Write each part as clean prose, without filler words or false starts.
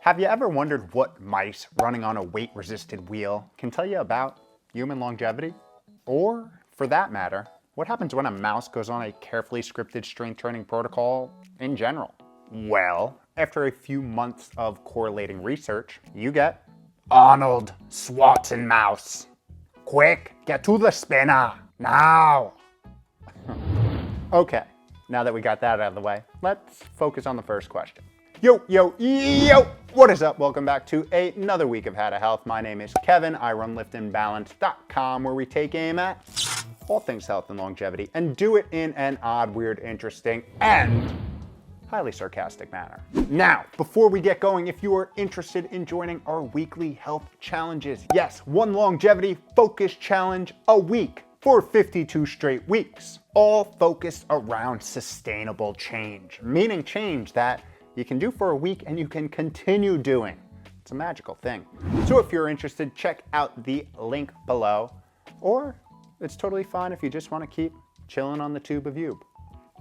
Have you ever wondered what mice running on a weight-resisted wheel can tell you about human longevity? Or, for that matter, what happens when a mouse goes on a carefully scripted strength training protocol in general? Well, after a few months of correlating research, you get Arnold Schwarzenmouse. Quick, get to the spinner, now! Okay, now that we got that out of the way, let's focus on the first question. Yo, what is up? Welcome back to another week of How to Health. My name is Kevin. I run liftingbalance.com, where we take aim at all things health and longevity and do it in an odd, weird, interesting, and highly sarcastic manner. Now, before we get going, if you are interested in joining our weekly health challenges, yes, one longevity focus challenge a week for 52 straight weeks, all focused around sustainable change, meaning change that you can do for a week and you can continue doing. It's a magical thing. So if you're interested, check out the link below, or it's totally fine if you just want to keep chilling on the tube of YouTube.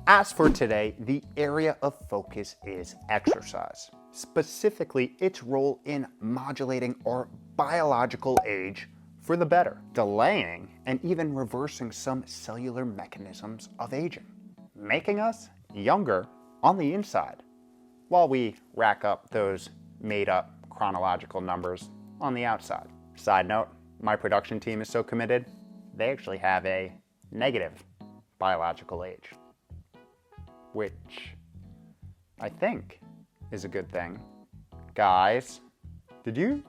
As for today, the area of focus is exercise, specifically its role in modulating our biological age for the better, delaying and even reversing some cellular mechanisms of aging, making us younger on the inside, while we rack up those made-up chronological numbers on the outside. Side note, my production team is so committed, they actually have a negative biological age, which I think is a good thing. Guys, did you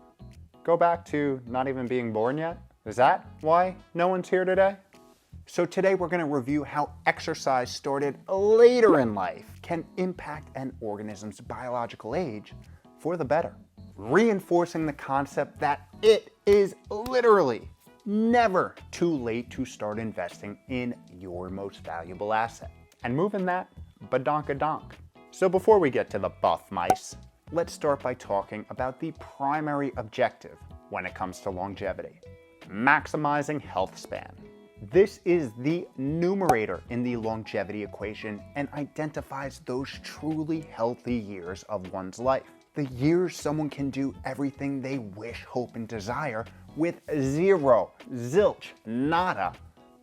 go back to not even being born yet? Is that why no one's here today? So today we're going to review how exercise started later in life can impact an organism's biological age for the better, reinforcing the concept that it is literally never too late to start investing in your most valuable asset and moving that badonkadonk. So before we get to the buff mice, let's start by talking about the primary objective when it comes to longevity: maximizing health span. This is the numerator in the longevity equation and identifies those truly healthy years of one's life. The years someone can do everything they wish, hope, and desire with zero, zilch, nada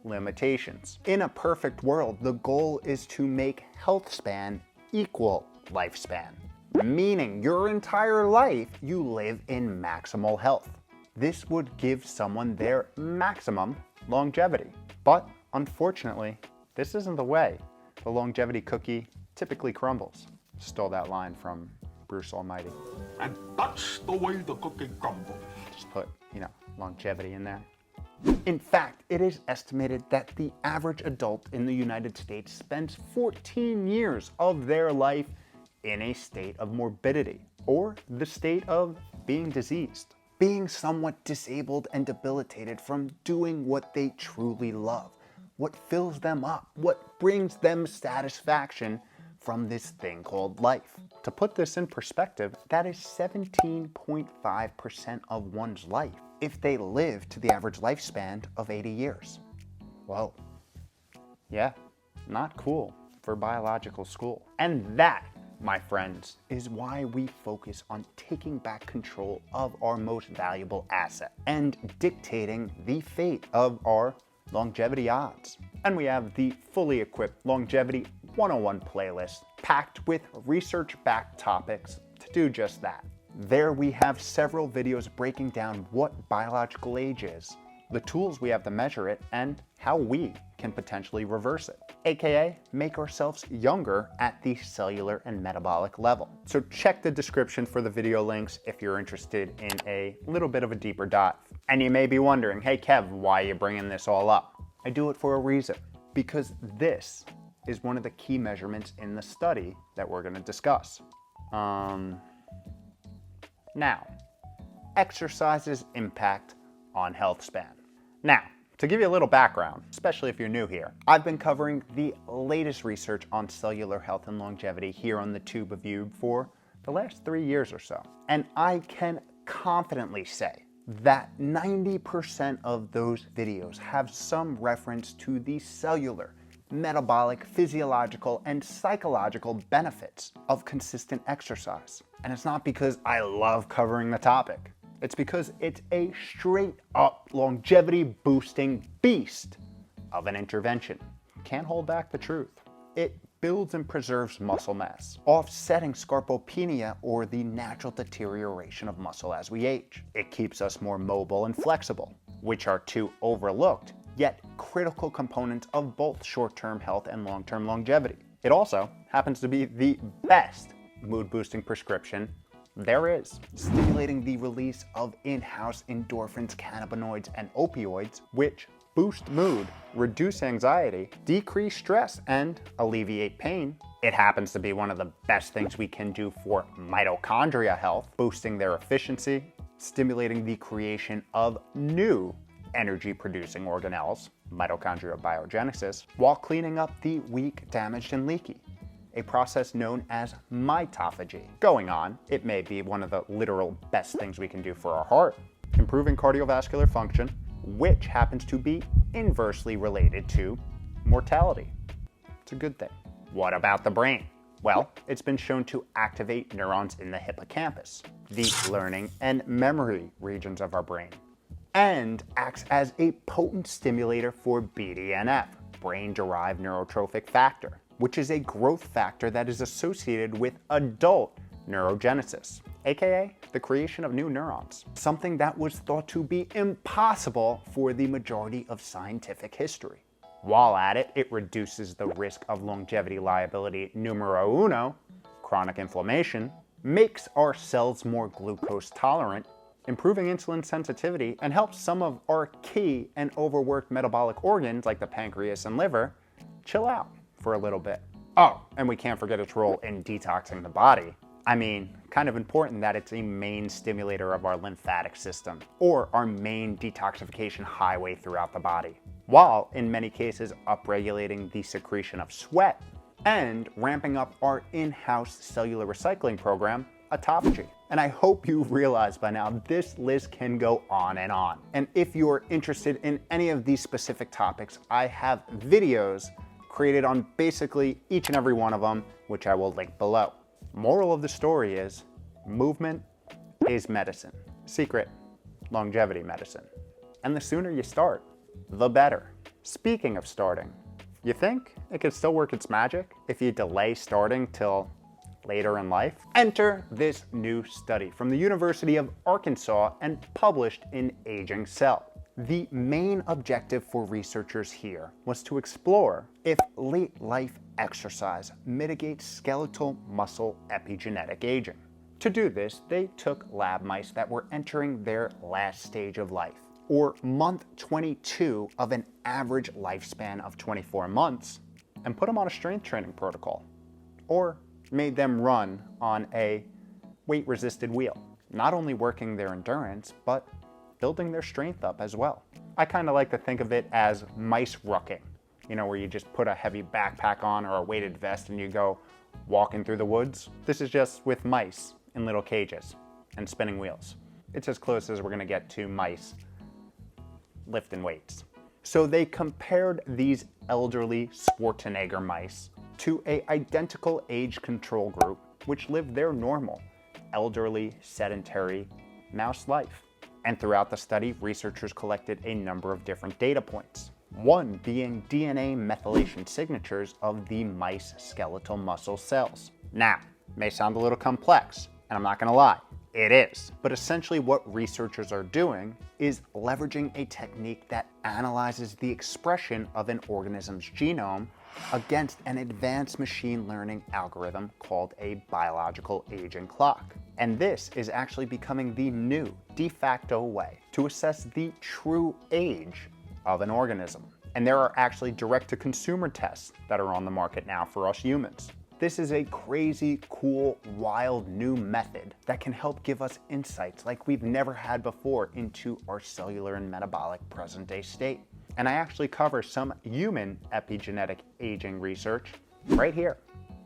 limitations. In a perfect world, the goal is to make health span equal lifespan, meaning your entire life you live in maximal health. This would give someone their maximum longevity. But unfortunately, this isn't the way the longevity cookie typically crumbles. Stole that line from Bruce Almighty. And that's the way the cookie crumbles. Just put, longevity in there. In fact, it is estimated that the average adult in the United States spends 14 years of their life in a state of morbidity, or the state of being diseased, being somewhat disabled and debilitated from doing what they truly love, what fills them up, what brings them satisfaction from this thing called life. To put this in perspective, that is 17.5% of one's life if they live to the average lifespan of 80 years. Whoa. Yeah, not cool for biological school. And that, my friends, is why we focus on taking back control of our most valuable asset and dictating the fate of our longevity odds. And we have the fully equipped Longevity 101 playlist packed with research-backed topics to do just that. There we have several videos breaking down what biological age is, the tools we have to measure it, and how we can potentially reverse it, aka make ourselves younger at the cellular and metabolic level. So check the description for the video links if you're interested in a little bit of a deeper dive. And you may be wondering, hey Kev, why are you bringing this all up? I do it for a reason, because this is one of the key measurements in the study that we're going to discuss. Now, exercise's impact on health span. Now, to give you a little background, especially if you're new here, I've been covering the latest research on cellular health and longevity here on the Tube of You for the last 3 years or so. And I can confidently say that 90% of those videos have some reference to the cellular metabolic, physiological, and psychological benefits of consistent exercise. And it's not because I love covering the topic. It's because it's a straight up longevity boosting beast of an intervention. Can't hold back the truth. It builds and preserves muscle mass, offsetting sarcopenia or the natural deterioration of muscle as we age. It keeps us more mobile and flexible, which are two overlooked yet critical components of both short-term health and long-term longevity. It also happens to be the best mood-boosting prescription there is, stimulating the release of in-house endorphins, cannabinoids, and opioids, which boost mood, reduce anxiety, decrease stress, and alleviate pain. It happens to be one of the best things we can do for mitochondria health, boosting their efficiency, stimulating the creation of new energy-producing organelles, mitochondrial biogenesis, while cleaning up the weak, damaged, and leaky, a process known as mitophagy. Going on, it may be one of the literal best things we can do for our heart, improving cardiovascular function, which happens to be inversely related to mortality. It's a good thing. What about the brain? Well, it's been shown to activate neurons in the hippocampus, the learning and memory regions of our brain, and acts as a potent stimulator for BDNF, brain-derived neurotrophic factor, which is a growth factor that is associated with adult neurogenesis, aka the creation of new neurons, something that was thought to be impossible for the majority of scientific history. While at it, it reduces the risk of longevity liability numero uno, chronic inflammation, makes our cells more glucose tolerant, improving insulin sensitivity, and helps some of our key and overworked metabolic organs like the pancreas and liver chill out for a little bit. Oh, and we can't forget its role in detoxing the body. I mean, kind of important that it's a main stimulator of our lymphatic system, or our main detoxification highway throughout the body, while in many cases upregulating the secretion of sweat and ramping up our in-house cellular recycling program, autophagy. And I hope you've realized by now this list can go on. And if you're interested in any of these specific topics, I have videos created on basically each and every one of them, which I will link below. Moral of the story is, movement is medicine. Secret, longevity medicine. And the sooner you start, the better. Speaking of starting, you think it could still work its magic if you delay starting till later in life? Enter this new study from the University of Arkansas and published in Aging Cell. The main objective for researchers here was to explore if late life exercise mitigates skeletal muscle epigenetic aging. To do this, they took lab mice that were entering their last stage of life, or month 22 of an average lifespan of 24 months, and put them on a strength training protocol, or made them run on a weight-resisted wheel, not only working their endurance, but building their strength up as well. I kind of like to think of it as mice rucking, you know, where you just put a heavy backpack on or a weighted vest and you go walking through the woods. This is just with mice in little cages and spinning wheels. It's as close as we're gonna get to mice lifting weights. So they compared these elderly Schwarzenegger mice to an identical age control group, which lived their normal, elderly, sedentary mouse life. And throughout the study, researchers collected a number of different data points. One being DNA methylation signatures of the mice skeletal muscle cells. Now, may sound a little complex, and I'm not gonna lie, it is. But essentially what researchers are doing is leveraging a technique that analyzes the expression of an organism's genome against an advanced machine learning algorithm called a biological aging clock. And this is actually becoming the new de facto way to assess the true age of an organism. And there are actually direct-to-consumer tests that are on the market now for us humans. This is a crazy, cool, wild new method that can help give us insights like we've never had before into our cellular and metabolic present-day state. And I actually cover some human epigenetic aging research right here.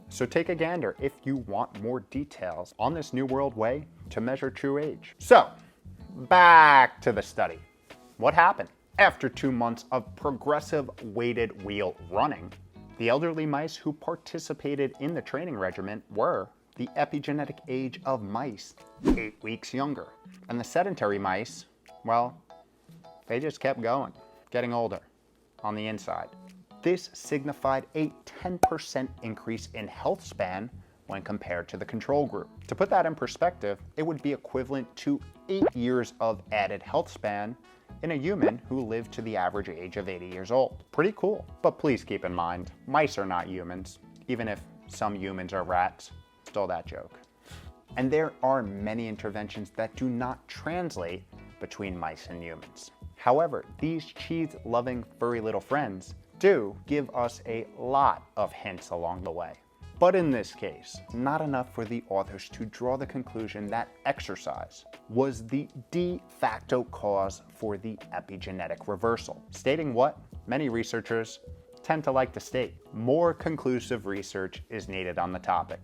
So take a gander if you want more details on this new world way to measure true age. So, back to the study. What happened? After 2 months of progressive weighted wheel running, The elderly mice who participated in the training regimen were the epigenetic age of mice 8 weeks younger. And the sedentary mice, well, they just kept going, getting older on the inside. This signified a 10% increase in health span when compared to the control group. To put that in perspective, it would be equivalent to 8 years of added health span in a human who lived to the average age of 80 years old. Pretty cool. But please keep in mind, mice are not humans, even if some humans are rats. Stole that joke. And there are many interventions that do not translate between mice and humans. However, these cheese-loving furry little friends do give us a lot of hints along the way. But in this case, not enough for the authors to draw the conclusion that exercise was the de facto cause for the epigenetic reversal, stating what many researchers tend to like to state: more conclusive research is needed on the topic,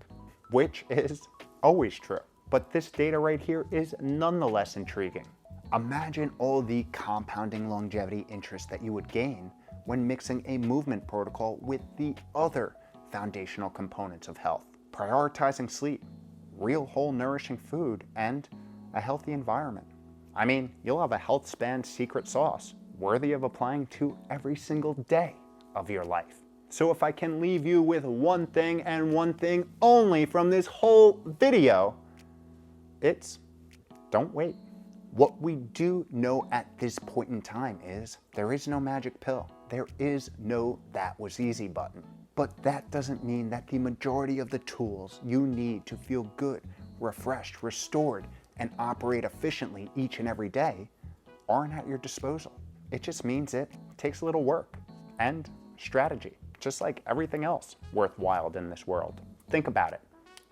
which is always true. But this data right here is nonetheless intriguing. Imagine all the compounding longevity interest that you would gain when mixing a movement protocol with the other foundational components of health. Prioritizing sleep, real whole nourishing food, and a healthy environment. I mean, you'll have a health span secret sauce worthy of applying to every single day of your life. So if I can leave you with one thing and one thing only from this whole video, it's don't wait. What we do know at this point in time is there is no magic pill. There is no "that was easy" button. But that doesn't mean that the majority of the tools you need to feel good, refreshed, restored, and operate efficiently each and every day aren't at your disposal. It just means it takes a little work and strategy, just like everything else worthwhile in this world. Think about it.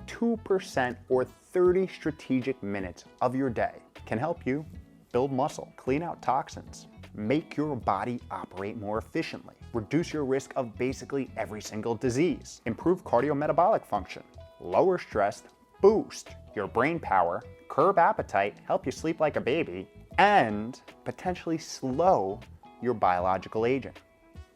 2% or 30 strategic minutes of your day can help you build muscle, clean out toxins, make your body operate more efficiently, reduce your risk of basically every single disease, improve cardiometabolic function, lower stress, boost your brain power, curb appetite, help you sleep like a baby, and potentially slow your biological aging.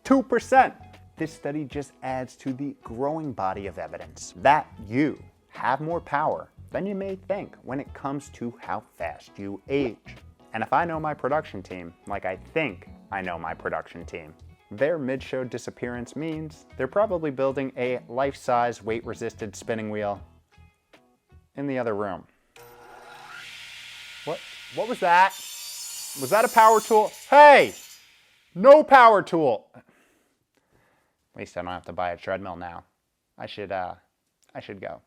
2%! This study just adds to the growing body of evidence that you have more power than you may think when it comes to how fast you age. And if I know my production team, like I think I know my production team, their mid-show disappearance means they're probably building a life-size weight-resisted spinning wheel in the other room. What was that? Was that a power tool? Hey! No power tool! At least I don't have to buy a treadmill now. I should go.